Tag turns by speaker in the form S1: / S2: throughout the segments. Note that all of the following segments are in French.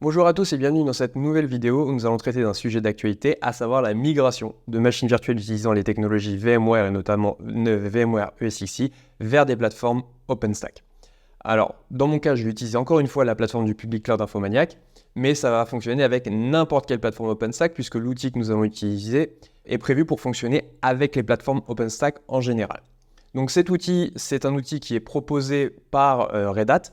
S1: Bonjour à tous et bienvenue dans cette nouvelle vidéo où nous allons traiter d'un sujet d'actualité, à savoir la migration de machines virtuelles utilisant les technologies VMware et notamment VMware ESXi vers des plateformes OpenStack. Alors, dans mon cas, je vais utiliser encore une fois la plateforme du public cloud Infomaniac, mais ça va fonctionner avec n'importe quelle plateforme OpenStack puisque l'outil que nous allons utiliser est prévu pour fonctionner avec les plateformes OpenStack en général. Donc cet outil, c'est un outil qui est proposé par Red Hat,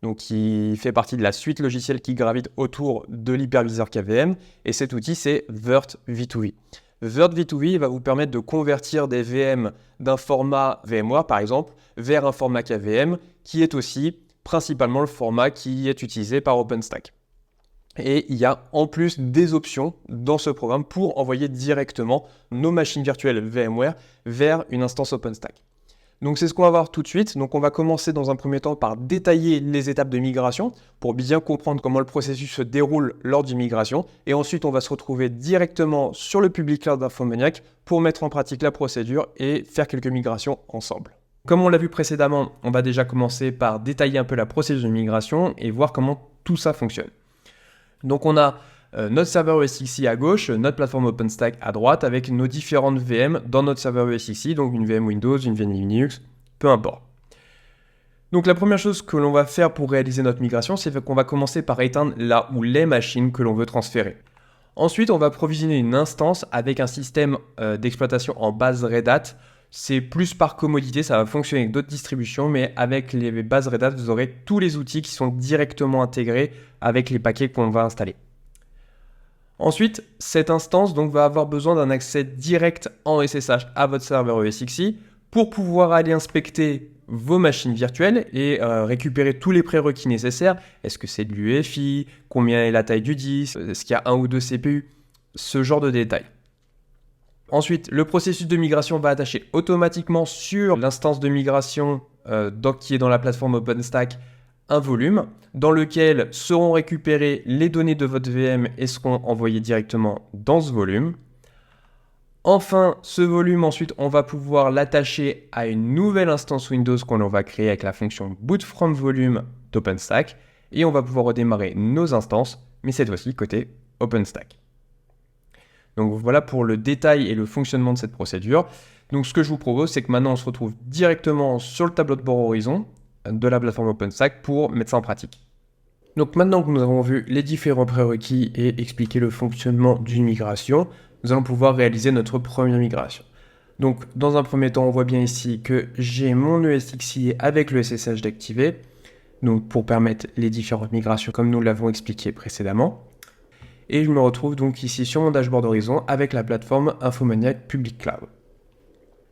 S1: donc qui fait partie de la suite logicielle qui gravite autour de l'hyperviseur KVM, et cet outil c'est Vert V2V. Vert V2V va vous permettre de convertir des VM d'un format VMware par exemple vers un format KVM qui est aussi principalement le format qui est utilisé par OpenStack. Et il y a en plus des options dans ce programme pour envoyer directement nos machines virtuelles VMware vers une instance OpenStack. Donc c'est ce qu'on va voir tout de suite. Donc on va commencer dans un premier temps par détailler les étapes de migration pour bien comprendre comment le processus se déroule lors d'une migration. Et ensuite on va se retrouver directement sur le public cloud d'Infomaniac pour mettre en pratique la procédure et faire quelques migrations ensemble. Comme on l'a vu précédemment, on va déjà commencer par détailler un peu la procédure de migration et voir comment tout ça fonctionne. Donc on a notre serveur ESXi à gauche, notre plateforme OpenStack à droite avec nos différentes VM dans notre serveur ESXi, donc une VM Windows, une VM Linux, peu importe. Donc la première chose que l'on va faire pour réaliser notre migration, c'est qu'on va commencer par éteindre la ou les machines que l'on veut transférer. Ensuite, on va provisionner une instance avec un système d'exploitation en base Red Hat. C'est plus par commodité, ça va fonctionner avec d'autres distributions, mais avec les bases Red Hat, vous aurez tous les outils qui sont directement intégrés avec les paquets qu'on va installer. Ensuite, cette instance donc, va avoir besoin d'un accès direct en SSH à votre serveur ESXi pour pouvoir aller inspecter vos machines virtuelles et récupérer tous les prérequis nécessaires. Est-ce que c'est de l'UEFI? Combien est la taille du disque? Est-ce qu'il y a un ou deux CPU? Ce genre de détails. Ensuite, le processus de migration va attacher automatiquement sur l'instance de migration qui est dans la plateforme OpenStack un volume dans lequel seront récupérées les données de votre VM et seront envoyées directement dans ce volume. Enfin, ce volume, ensuite, on va pouvoir l'attacher à une nouvelle instance Windows qu'on va créer avec la fonction boot from volume d'OpenStack et on va pouvoir redémarrer nos instances, mais cette fois-ci côté OpenStack. Donc voilà pour le détail et le fonctionnement de cette procédure. Donc ce que je vous propose, c'est que maintenant on se retrouve directement sur le tableau de bord horizon de la plateforme OpenStack pour mettre ça en pratique. Donc maintenant que nous avons vu les différents prérequis et expliqué le fonctionnement d'une migration, nous allons pouvoir réaliser notre première migration. Donc dans un premier temps, on voit bien ici que j'ai mon ESXi avec le SSH d'activer, donc pour permettre les différentes migrations comme nous l'avons expliqué précédemment. Et je me retrouve donc ici sur mon dashboard Horizon avec la plateforme Infomaniac Public Cloud.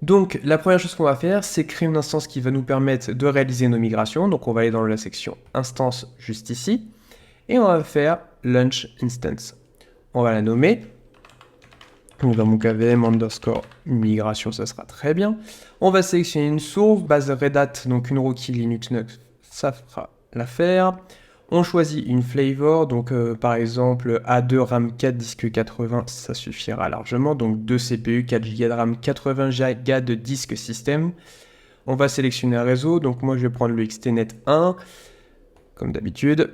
S1: Donc la première chose qu'on va faire, c'est créer une instance qui va nous permettre de réaliser nos migrations. Donc on va aller dans la section instance juste ici et on va faire launch instance. On va la nommer. Donc dans mon KVM underscore migration, ça sera très bien. On va sélectionner une source, base Red Hat, donc une Rocky Linux, ça fera l'affaire. On choisit une flavor, donc par exemple A2 RAM 4 disque 80, ça suffira largement. Donc 2 CPU, 4 Go de RAM, 80 Go de disque système. On va sélectionner un réseau, donc moi je vais prendre le XTNet 1, comme d'habitude.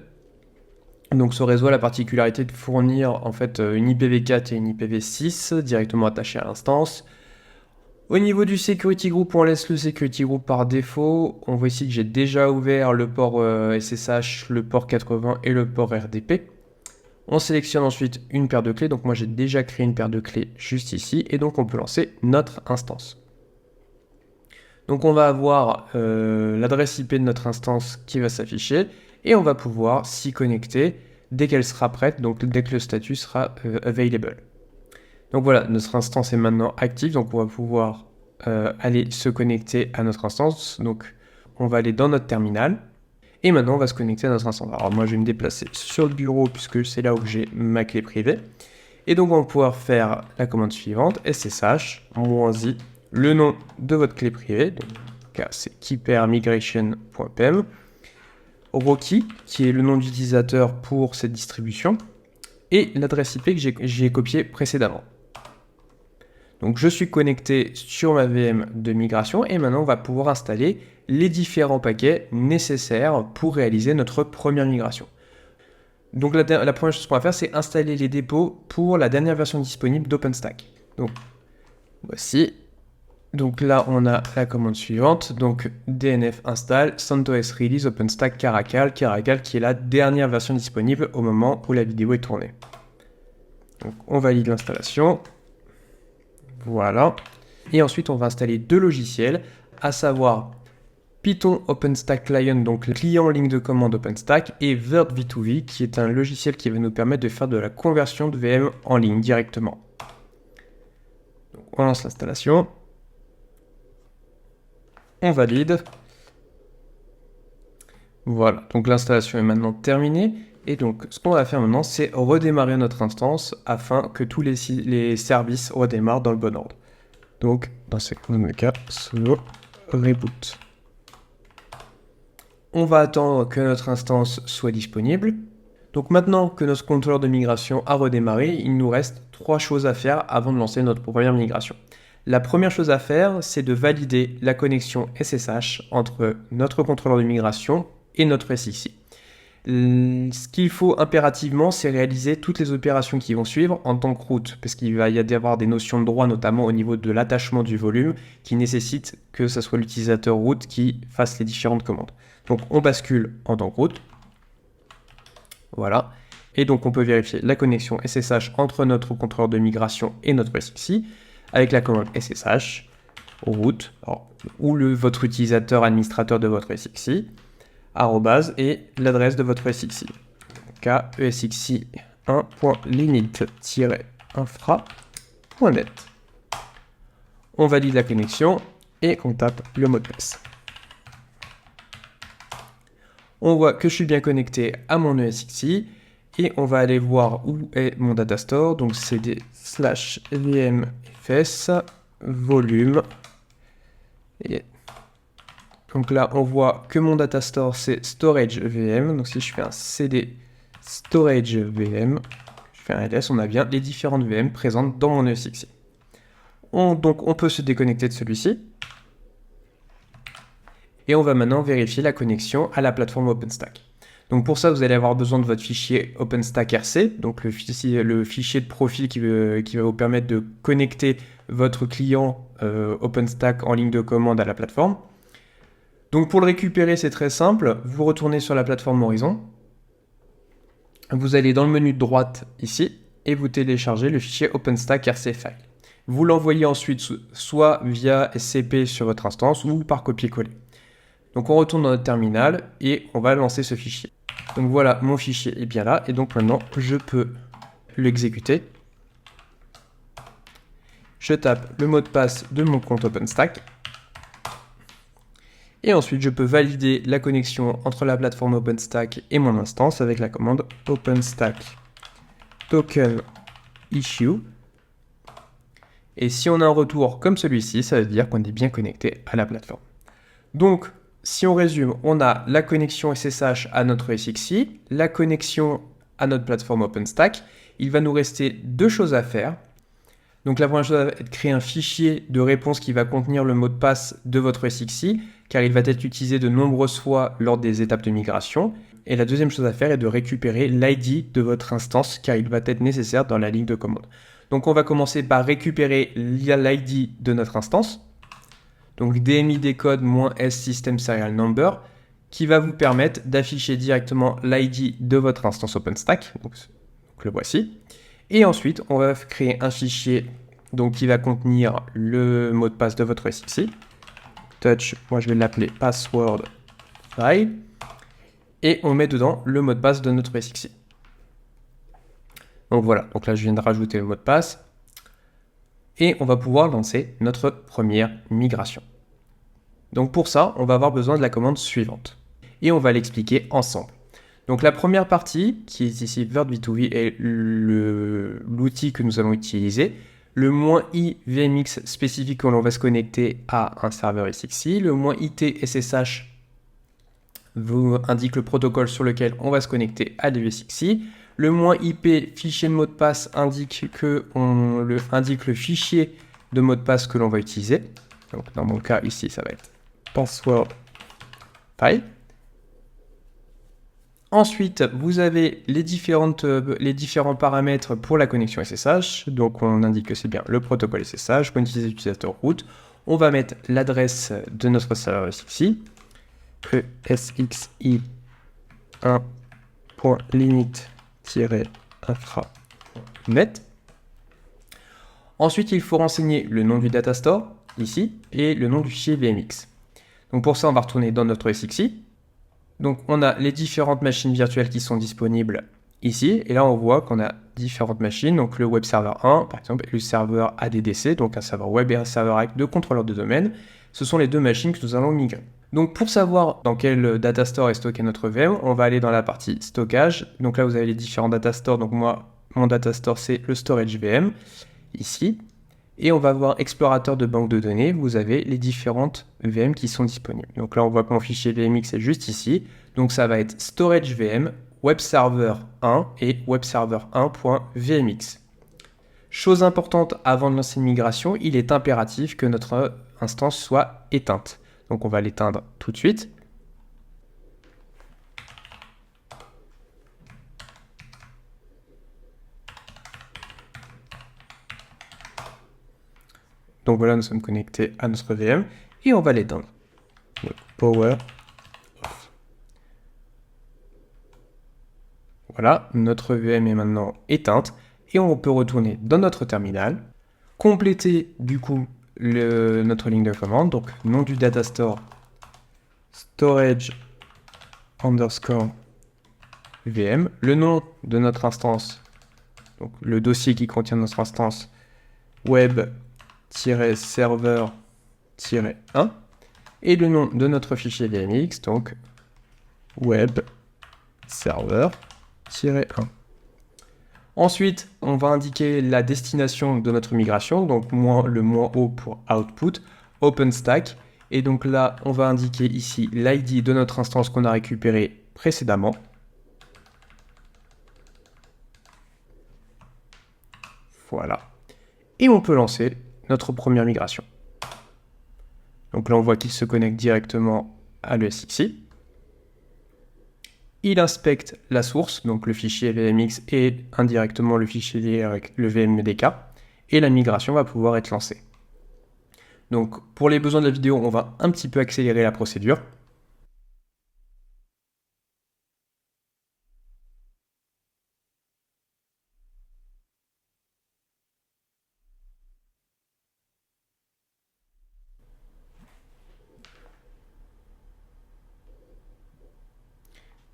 S1: Donc ce réseau a la particularité de fournir en fait une IPv4 et une IPv6 directement attachées à l'instance. Au niveau du Security Group, on laisse le Security Group par défaut. On voit ici que j'ai déjà ouvert le port SSH, le port 80 et le port RDP. On sélectionne ensuite une paire de clés. Donc moi, j'ai déjà créé une paire de clés juste ici. Et donc, on peut lancer notre instance. Donc, on va avoir l'adresse IP de notre instance qui va s'afficher. Et on va pouvoir s'y connecter dès qu'elle sera prête. Donc, dès que le statut sera available. Donc voilà, notre instance est maintenant active, donc on va pouvoir aller se connecter à notre instance. Donc on va aller dans notre terminal et maintenant on va se connecter à notre instance. Alors moi je vais me déplacer sur le bureau puisque c'est là où j'ai ma clé privée. Et donc on va pouvoir faire la commande suivante, ssh-i, le nom de votre clé privée, donc c'est keepermigration.pem, Rocky, qui est le nom d'utilisateur pour cette distribution, et l'adresse IP que j'ai copiée précédemment. Donc je suis connecté sur ma VM de migration et maintenant on va pouvoir installer les différents paquets nécessaires pour réaliser notre première migration. Donc la première chose qu'on va faire, c'est installer les dépôts pour la dernière version disponible d'OpenStack. Donc voici. Donc là, on a la commande suivante. Donc dnf install CentOS release OpenStack Caracal qui est la dernière version disponible au moment où la vidéo est tournée. Donc on valide l'installation. Voilà. Et ensuite, on va installer deux logiciels, à savoir Python OpenStack Client, donc le client en ligne de commande OpenStack, et Vert V2V, qui est un logiciel qui va nous permettre de faire de la conversion de VM en ligne directement. Donc, on lance l'installation. On valide. Voilà, donc l'installation est maintenant terminée. Et donc, ce qu'on va faire maintenant, c'est redémarrer notre instance afin que tous les services redémarrent dans le bon ordre. Donc, dans ce cas, sudo reboot. On va attendre que notre instance soit disponible. Donc maintenant que notre contrôleur de migration a redémarré, il nous reste 3 choses à faire avant de lancer notre première migration. La première chose à faire, c'est de valider la connexion SSH entre notre contrôleur de migration et notre SXI. Ce qu'il faut impérativement, c'est réaliser toutes les opérations qui vont suivre en tant que root, parce qu'il va y avoir des notions de droit, notamment au niveau de l'attachement du volume, qui nécessitent que ce soit l'utilisateur root qui fasse les différentes commandes. Donc on bascule en tant que root. Voilà. Et donc on peut vérifier la connexion SSH entre notre contrôleur de migration et notre SXI avec la commande SSH root, ou votre utilisateur administrateur de votre SXI, arrobase et l'adresse de votre SXI. KESXI 1.linit-infra.net. On valide la connexion et on tape le mot de passe. On voit que je suis bien connecté à mon ESXi et on va aller voir où est mon data store. Donc cd/vmfs volume. Et donc là, on voit que mon data store c'est storage VM. Donc si je fais un cd storage VM, je fais un ls, on a bien les différentes VM présentes dans mon ESXi. Donc on peut se déconnecter de celui-ci. Et on va maintenant vérifier la connexion à la plateforme OpenStack. Donc pour ça, vous allez avoir besoin de votre fichier OpenStack RC, donc le fichier de profil qui va vous permettre de connecter votre client OpenStack en ligne de commande à la plateforme. Donc pour le récupérer, c'est très simple. Vous retournez sur la plateforme Horizon. Vous allez dans le menu de droite ici et vous téléchargez le fichier OpenStack RC file. Vous l'envoyez ensuite soit via SCP sur votre instance ou par copier-coller. Donc on retourne dans notre terminal et on va lancer ce fichier. Donc voilà, mon fichier est bien là et donc maintenant je peux l'exécuter. Je tape le mot de passe de mon compte OpenStack. Et ensuite je peux valider la connexion entre la plateforme OpenStack et mon instance avec la commande OpenStack token issue. Et si on a un retour comme celui-ci, ça veut dire qu'on est bien connecté à la plateforme. Donc, si on résume, on a la connexion SSH à notre SXI, la connexion à notre plateforme OpenStack. Il va nous rester 2 choses à faire. Donc la première chose va être de créer un fichier de réponse qui va contenir le mot de passe de votre SXI, car il va être utilisé de nombreuses fois lors des étapes de migration. Et la deuxième chose à faire est de récupérer l'ID de votre instance, car il va être nécessaire dans la ligne de commande. Donc on va commencer par récupérer l'ID de notre instance. Donc DMID code -S system serial number qui va vous permettre d'afficher directement l'ID de votre instance OpenStack. Donc le voici. Et ensuite, on va créer un fichier qui va contenir le mot de passe de votre SXI. Touch, moi je vais l'appeler password file. Et on met dedans le mot de passe de notre SXI. Donc voilà, donc là je viens de rajouter le mot de passe. Et on va pouvoir lancer notre première migration. Donc pour ça, on va avoir besoin de la commande suivante. Et on va l'expliquer ensemble. Donc la première partie, qui est ici Vert V2V, est l'outil que nous allons utiliser. Le -i vmx spécifique où l'on va se connecter à un serveur SXI. Le -it SSH vous indique le protocole sur lequel on va se connecter à des SXI. Le -ip fichier de mot de passe indique le fichier de mot de passe que l'on va utiliser. Donc dans mon cas ici, ça va être password file. Ensuite, vous avez les différents paramètres pour la connexion SSH. Donc, on indique que c'est bien le protocole SSH, quantité d'utilisateurs route. On va mettre l'adresse de notre serveur ESXi, esxi1.limit-infra.net. Ensuite, il faut renseigner le nom du datastore, ici, et le nom du fichier VMX. Donc pour ça, on va retourner dans notre SXi. Donc on a les différentes machines virtuelles qui sont disponibles ici. Et là, on voit qu'on a différentes machines. Donc le web server 1, par exemple, et le serveur ADDC, donc un serveur web et un serveur avec deux contrôleurs de domaine. Ce sont les deux machines que nous allons migrer. Donc pour savoir dans quel datastore est stocké notre VM, on va aller dans la partie stockage. Donc là, vous avez les différents datastores. Donc moi, mon datastore, c'est le storage VM, ici. Et on va voir explorateur de banque de données, vous avez les différentes VM qui sont disponibles. Donc là, on voit que mon fichier VMX est juste ici. Donc ça va être storage VM, web server 1 et web server 1.vmx. Chose importante avant de lancer une migration, il est impératif que notre instance soit éteinte. Donc on va l'éteindre tout de suite. Donc voilà, nous sommes connectés à notre VM et on va l'éteindre. Power off. Voilà, notre VM est maintenant éteinte et on peut retourner dans notre terminal, compléter du coup notre ligne de commande, donc nom du datastore storage underscore VM, le nom de notre instance, donc le dossier qui contient notre instance web-server-1 et le nom de notre fichier VMX, donc web-server-1. Ensuite, on va indiquer la destination de notre migration, donc le -O pour output, OpenStack. Et donc là, on va indiquer ici l'ID de notre instance qu'on a récupérée précédemment. Voilà. Et on peut lancer notre première migration. Donc là, on voit qu'il se connecte directement à l'ESXi. Il inspecte la source, donc le fichier VMX et indirectement le fichier lié avec le VMDK. Et la migration va pouvoir être lancée. Donc pour les besoins de la vidéo, on va un petit peu accélérer la procédure.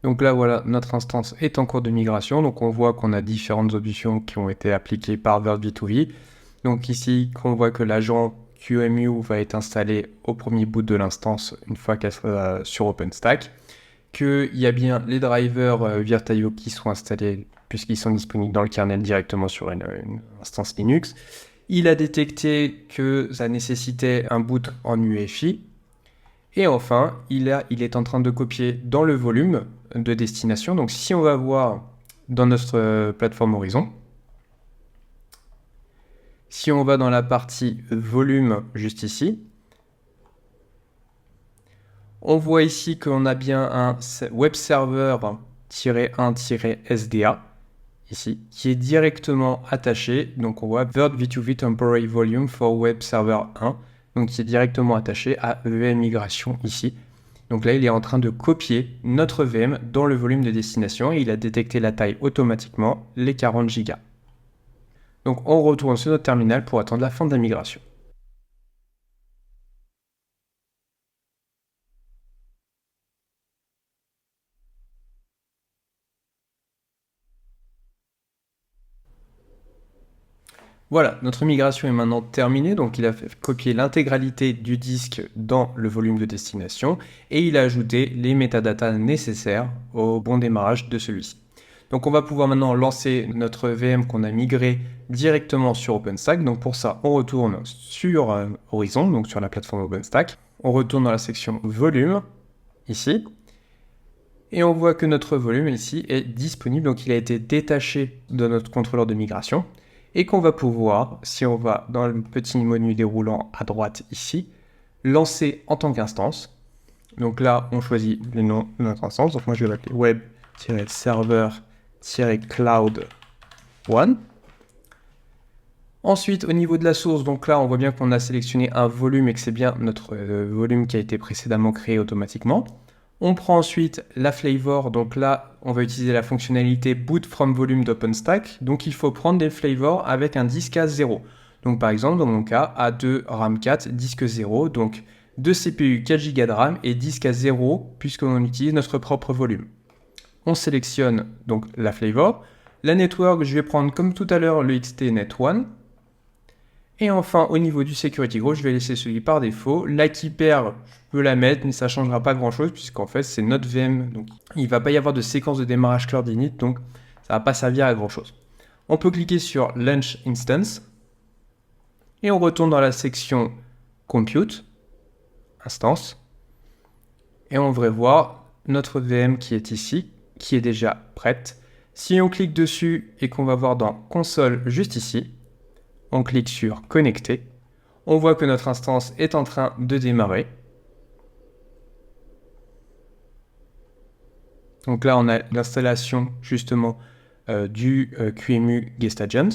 S1: Donc là, voilà, notre instance est en cours de migration. Donc on voit qu'on a différentes options qui ont été appliquées par VirtV2V. Donc ici, on voit que l'agent QEMU va être installé au premier boot de l'instance une fois qu'elle sera sur OpenStack. Qu'il y a bien les drivers Virtio qui sont installés puisqu'ils sont disponibles dans le kernel directement sur une instance Linux. Il a détecté que ça nécessitait un boot en UEFI. Et enfin, il est en train de copier dans le volume de destination. Donc si on va voir dans notre plateforme Horizon, si on va dans la partie volume juste ici, on voit ici qu'on a bien un web server -1-SDA ici, qui est directement attaché. Donc on voit VirtV2V Temporary Volume for Web Server 1. Donc qui est directement attaché à VM Migration ici. Donc là, il est en train de copier notre VM dans le volume de destination et il a détecté la taille automatiquement, les 40 Go. Donc on retourne sur notre terminal pour attendre la fin de la migration. Voilà, notre migration est maintenant terminée, donc il a fait copier l'intégralité du disque dans le volume de destination et il a ajouté les métadatas nécessaires au bon démarrage de celui-ci. Donc on va pouvoir maintenant lancer notre VM qu'on a migré directement sur OpenStack. Donc pour ça, on retourne sur Horizon, donc sur la plateforme OpenStack. On retourne dans la section volume, ici. Et on voit que notre volume ici est disponible, donc il a été détaché de notre contrôleur de migration. Et qu'on va pouvoir, si on va dans le petit menu déroulant à droite ici, lancer en tant qu'instance. Donc là, on choisit le nom de notre instance. Donc moi, je vais l'appeler Web server-cloud 1. Ensuite, au niveau de la source, donc là, on voit bien qu'on a sélectionné un volume et que c'est bien notre volume qui a été précédemment créé automatiquement. On prend ensuite la flavor, donc là, on va utiliser la fonctionnalité boot from volume d'OpenStack. Donc il faut prendre des flavors avec un disque à 0. Donc par exemple, dans mon cas, A2, RAM 4, disque 0, donc 2 CPU, 4 Go de RAM et disque à 0 puisqu'on utilise notre propre volume. On sélectionne donc la flavor. La network, je vais prendre comme tout à l'heure le XTNet1. Et enfin, au niveau du security group, je vais laisser celui par défaut. La keeper, je peux la mettre, mais ça ne changera pas grand-chose, puisqu'en fait, c'est notre VM. Donc, il ne va pas y avoir de séquence de démarrage cloud init, donc ça ne va pas servir à grand-chose. On peut cliquer sur Launch Instance, et on retourne dans la section Compute, Instance, et on va voir notre VM qui est ici, qui est déjà prête. Si on clique dessus et qu'on va voir dans Console juste ici, on clique sur Connecter. On voit que notre instance est en train de démarrer. Donc là, on a l'installation justement du QEMU Guest Agent.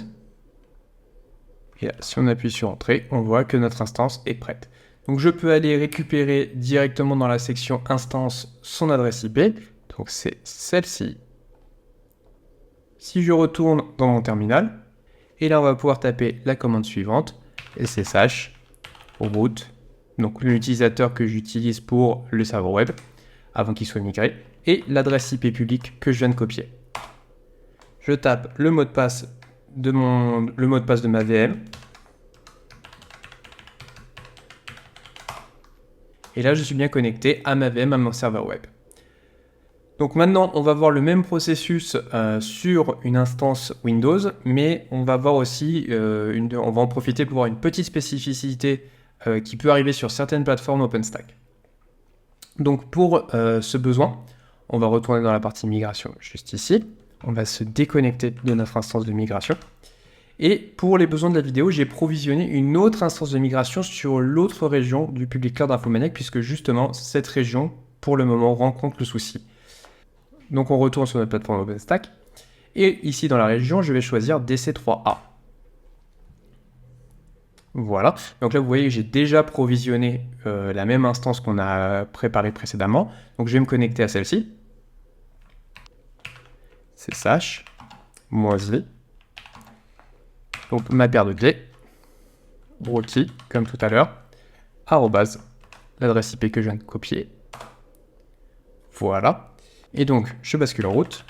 S1: Et là, si on appuie sur Entrée, on voit que notre instance est prête. Donc je peux aller récupérer directement dans la section Instance son adresse IP. Donc c'est celle-ci. Si je retourne dans mon terminal, et là, on va pouvoir taper la commande suivante, SSH, root, donc l'utilisateur que j'utilise pour le serveur web, avant qu'il soit migré, et l'adresse IP publique que je viens de copier. Je tape le mot de passe de ma VM. Et là, je suis bien connecté à ma VM, à mon serveur web. Donc maintenant, on va voir le même processus sur une instance Windows, mais on va voir aussi, on va en profiter pour voir une petite spécificité qui peut arriver sur certaines plateformes OpenStack. Donc pour ce besoin, on va retourner dans la partie migration juste ici. On va se déconnecter de notre instance de migration. Et pour les besoins de la vidéo, j'ai provisionné une autre instance de migration sur l'autre région du Public Cloud Infomaniac, puisque justement, cette région, pour le moment, rencontre le souci. Donc on retourne sur notre plateforme OpenStack. Et ici dans la région, je vais choisir DC3A. Voilà. Donc là, vous voyez que j'ai déjà provisionné la même instance qu'on a préparée précédemment. Donc je vais me connecter à celle-ci. SSH, -v. Donc ma paire de clés. Rocky, comme tout à l'heure. @ l'adresse IP que je viens de copier. Voilà. Et donc, je bascule en route.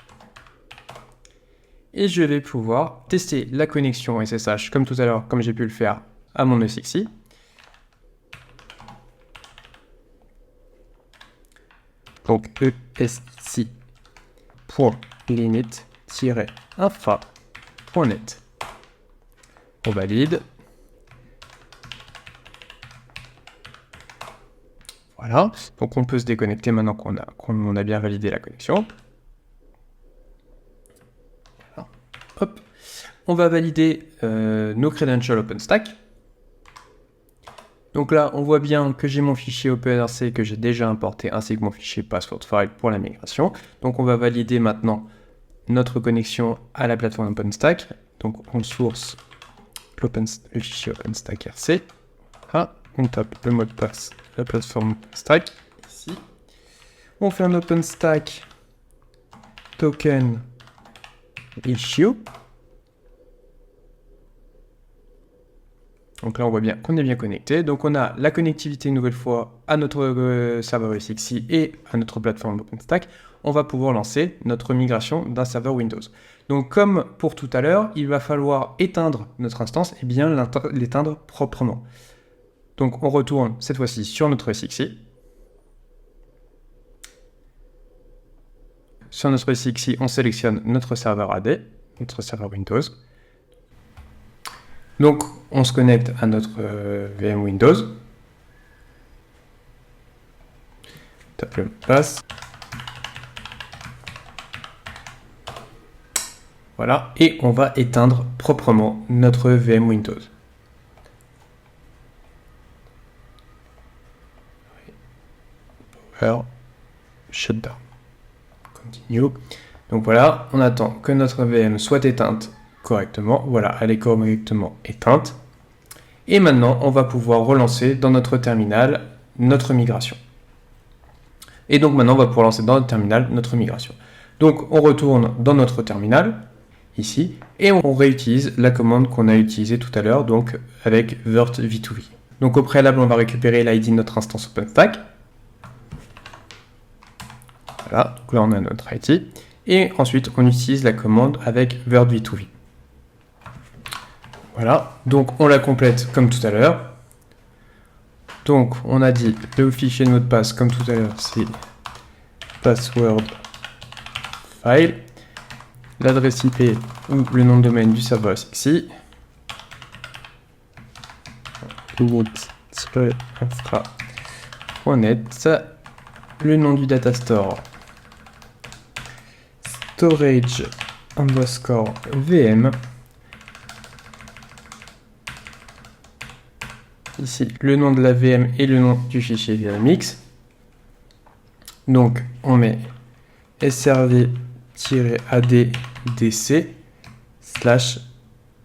S1: Et je vais pouvoir tester la connexion SSH, comme tout à l'heure, comme j'ai pu le faire à mon ESXi. Donc, ESXi.linit-infa.net. On valide. Voilà, donc on peut se déconnecter maintenant qu'on a bien validé la connexion. Voilà. Hop. On va valider nos credentials OpenStack. Donc là, on voit bien que j'ai mon fichier OpenRC que j'ai déjà importé, ainsi que mon fichier password file pour la migration. Donc on va valider maintenant notre connexion à la plateforme OpenStack. Donc on source le fichier OpenStack RC. Ah, on tape le mot de passe de la plateforme OpenStack, ici. On fait un OpenStack token issue. Donc là, on voit bien qu'on est bien connecté. Donc on a la connectivité une nouvelle fois à notre serveur ESXi et à notre plateforme OpenStack. On va pouvoir lancer notre migration d'un serveur Windows. Donc comme pour tout à l'heure, il va falloir éteindre notre instance et bien l'éteindre proprement. Donc on retourne cette fois-ci sur notre ESXi. Sur notre ESXi, on sélectionne notre serveur AD, notre serveur Windows. Donc on se connecte à notre VM Windows. Tape le mot de passe. Voilà, et on va éteindre proprement notre VM Windows. Power Shutdown. continue. Donc voilà, on attend que notre VM soit éteinte correctement. Voilà, elle est correctement éteinte. Et maintenant, on va pouvoir relancer dans notre terminal notre migration. Et donc maintenant, on va pouvoir lancer dans notre terminal notre migration. Donc on retourne dans notre terminal, ici, et on réutilise la commande qu'on a utilisée tout à l'heure, donc avec vert v2v. Donc au préalable, on va récupérer l'ID de notre instance OpenStack. Voilà, donc là on a notre ID. Et ensuite, on utilise la commande avec vert v2v. Voilà, donc on la complète comme tout à l'heure. Donc on a dit le fichier de mot de passe comme tout à l'heure, c'est password file. L'adresse IP ou le nom de domaine du serveur c'est ici. Infra.net. Le nom du data store storage underscore VM. Ici, le nom de la VM et le nom du fichier VMX. Donc, on met srv-addc slash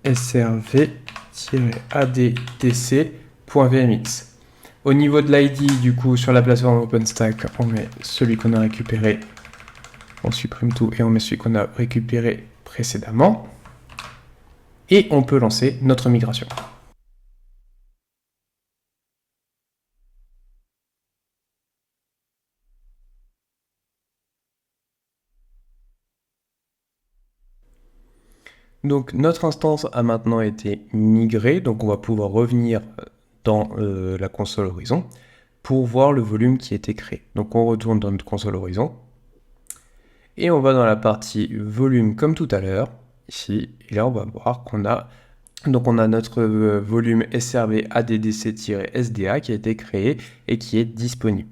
S1: srv-addc.vmx. Au niveau de l'ID, du coup, sur la plateforme OpenStack, on met celui qu'on a récupéré. On supprime tout et on met celui qu'on a récupéré précédemment. Et on peut lancer notre migration. Donc notre instance a maintenant été migrée, donc on va pouvoir revenir dans la console Horizon pour voir le volume qui a été créé. Donc on retourne dans notre console Horizon et on va dans la partie volume comme tout à l'heure, ici, et là on va voir qu'on a, donc on a notre volume SRV ADDC-SDA qui a été créé et qui est disponible.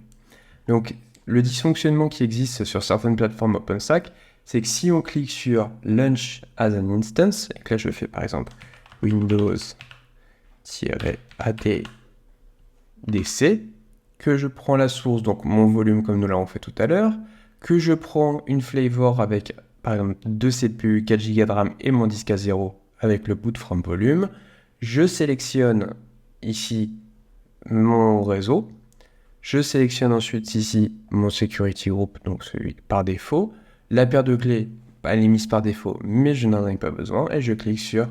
S1: Donc le dysfonctionnement qui existe sur certaines plateformes OpenStack, c'est que si on clique sur Launch as an Instance, et que là je fais par exemple Windows-ADDC, que je prends la source, donc mon volume comme nous l'avons fait tout à l'heure, que je prends une flavor avec par exemple 2 CPU, 4 Go de RAM et mon disque à 0 avec le boot from volume, je sélectionne ici mon réseau, je sélectionne ensuite ici mon security group, donc celui par défaut. La paire de clés, elle est mise par défaut, mais je n'en ai pas besoin, et je clique sur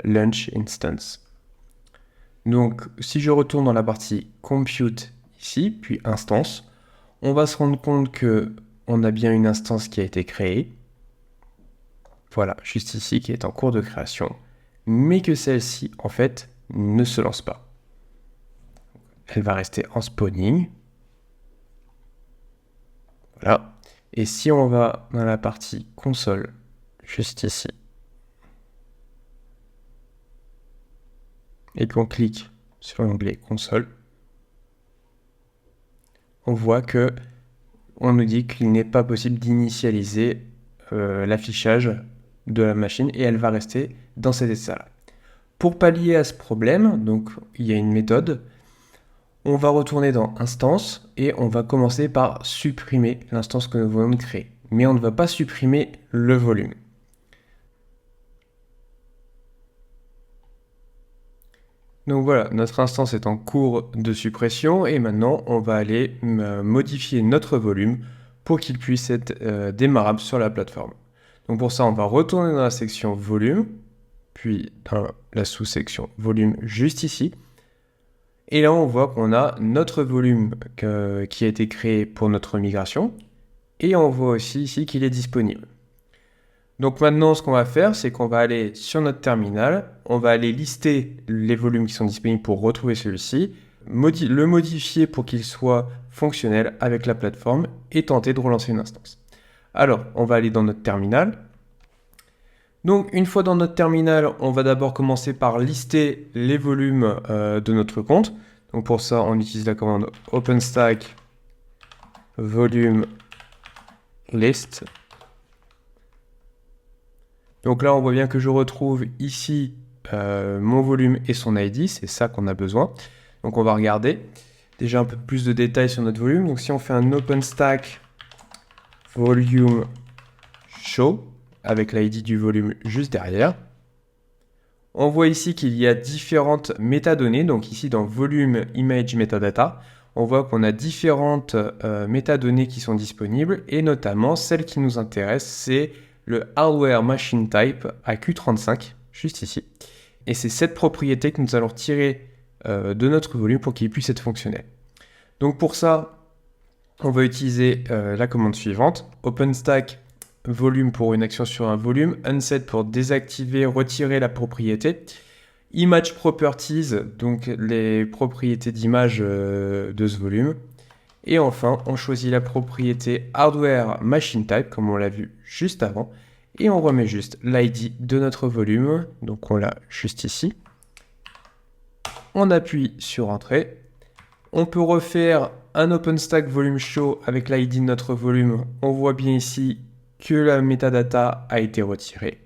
S1: Launch Instance. Donc, si je retourne dans la partie Compute ici, puis Instance, on va se rendre compte que on a bien une instance qui a été créée. Voilà, juste ici, qui est en cours de création, mais que celle-ci, en fait, ne se lance pas. Elle va rester en spawning. Voilà. Et si on va dans la partie console, juste ici, et qu'on clique sur l'onglet console, on voit que on nous dit qu'il n'est pas possible d'initialiser l'affichage de la machine et elle va rester dans cet état-là. Pour pallier à ce problème, donc il y a une méthode. On va retourner dans Instance et on va commencer par supprimer l'instance que nous venons de créer. Mais on ne va pas supprimer le volume. Donc voilà, notre instance est en cours de suppression et maintenant on va aller modifier notre volume pour qu'il puisse être démarrable sur la plateforme. Donc pour ça, on va retourner dans la section volume, puis dans la sous-section volume juste ici. Et là, on voit qu'on a notre volume qui a été créé pour notre migration. Et on voit aussi ici qu'il est disponible. Donc maintenant, ce qu'on va faire, c'est qu'on va aller sur notre terminal. On va aller lister les volumes qui sont disponibles pour retrouver celui-ci. Le modifier pour qu'il soit fonctionnel avec la plateforme et tenter de relancer une instance. Alors, on va aller dans notre terminal. Donc, une fois dans notre terminal, on va d'abord commencer par lister les volumes de notre compte. Donc, pour ça, on utilise la commande OpenStack volume list. Donc là, on voit bien que je retrouve ici mon volume et son ID. C'est ça qu'on a besoin. Donc, on va regarder déjà un peu plus de détails sur notre volume. Donc, si on fait un OpenStack volume show avec l'ID du volume juste derrière. On voit ici qu'il y a différentes métadonnées. Donc ici dans volume image metadata, on voit qu'on a différentes métadonnées qui sont disponibles et notamment celle qui nous intéresse, c'est le hardware machine type AQ35, juste ici. Et c'est cette propriété que nous allons retirer de notre volume pour qu'il puisse être fonctionnel. Donc pour ça, on va utiliser la commande suivante, OpenStack volume pour une action sur un volume, unset pour désactiver, retirer la propriété, image properties, donc les propriétés d'image de ce volume. Et enfin, on choisit la propriété hardware machine type, comme on l'a vu juste avant, et on remet juste l'ID de notre volume, donc on l'a juste ici. On appuie sur Entrée. On peut refaire un OpenStack volume show avec l'ID de notre volume. On voit bien ici que la metadata a été retirée.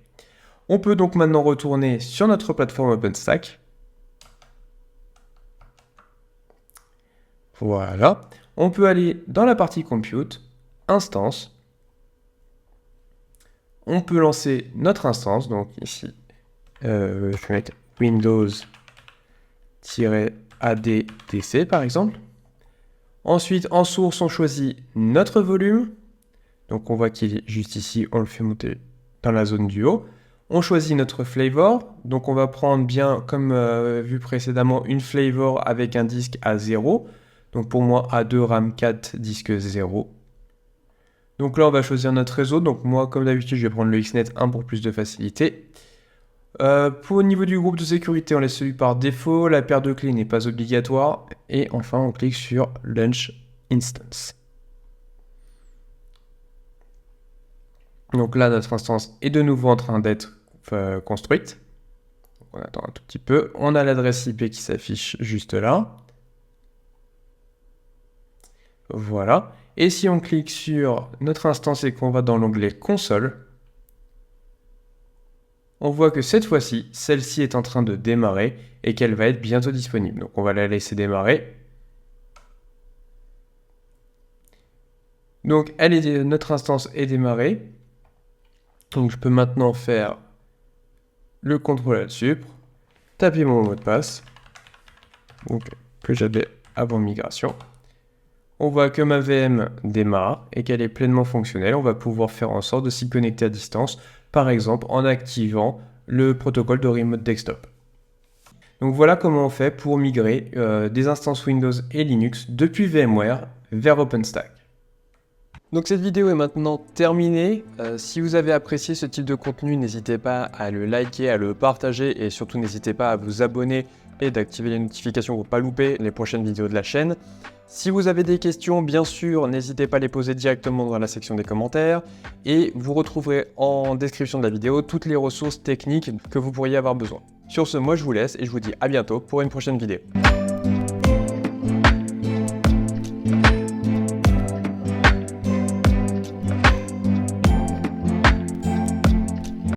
S1: On peut donc maintenant retourner sur notre plateforme OpenStack. Voilà. On peut aller dans la partie Compute, Instance. On peut lancer notre instance, donc ici, je vais mettre Windows-ADDC par exemple. Ensuite, en source, on choisit notre volume. Donc on voit qu'il est juste ici, on le fait monter dans la zone du haut. On choisit notre flavor. Donc on va prendre bien, comme vu précédemment, une flavor avec un disque à 0. Donc pour moi, A2, RAM 4, disque 0. Donc là, on va choisir notre réseau. Donc moi, comme d'habitude, je vais prendre le XNet 1 pour plus de facilité. Au niveau du groupe de sécurité, on laisse celui par défaut. La paire de clés n'est pas obligatoire. Et enfin, on clique sur Launch Instance. Donc là, notre instance est de nouveau en train d'être construite. Donc on attend un tout petit peu. On a l'adresse IP qui s'affiche juste là. Voilà. Et si on clique sur notre instance et qu'on va dans l'onglet Console, on voit que cette fois-ci, celle-ci est en train de démarrer et qu'elle va être bientôt disponible. Donc on va la laisser démarrer. Donc notre instance est démarrée. Donc je peux maintenant faire le contrôle là-dessus, taper mon mot de passe, donc, que j'avais avant migration. On voit que ma VM démarre et qu'elle est pleinement fonctionnelle. On va pouvoir faire en sorte de s'y connecter à distance, par exemple en activant le protocole de Remote Desktop. Donc voilà comment on fait pour migrer des instances Windows et Linux depuis VMware vers OpenStack. Donc cette vidéo est maintenant terminée. Si vous avez apprécié ce type de contenu, n'hésitez pas à le liker, à le partager et surtout n'hésitez pas à vous abonner et d'activer les notifications pour ne pas louper les prochaines vidéos de la chaîne. Si vous avez des questions, bien sûr, n'hésitez pas à les poser directement dans la section des commentaires et vous retrouverez en description de la vidéo toutes les ressources techniques que vous pourriez avoir besoin. Sur ce, moi je vous laisse et je vous dis à bientôt pour une prochaine vidéo.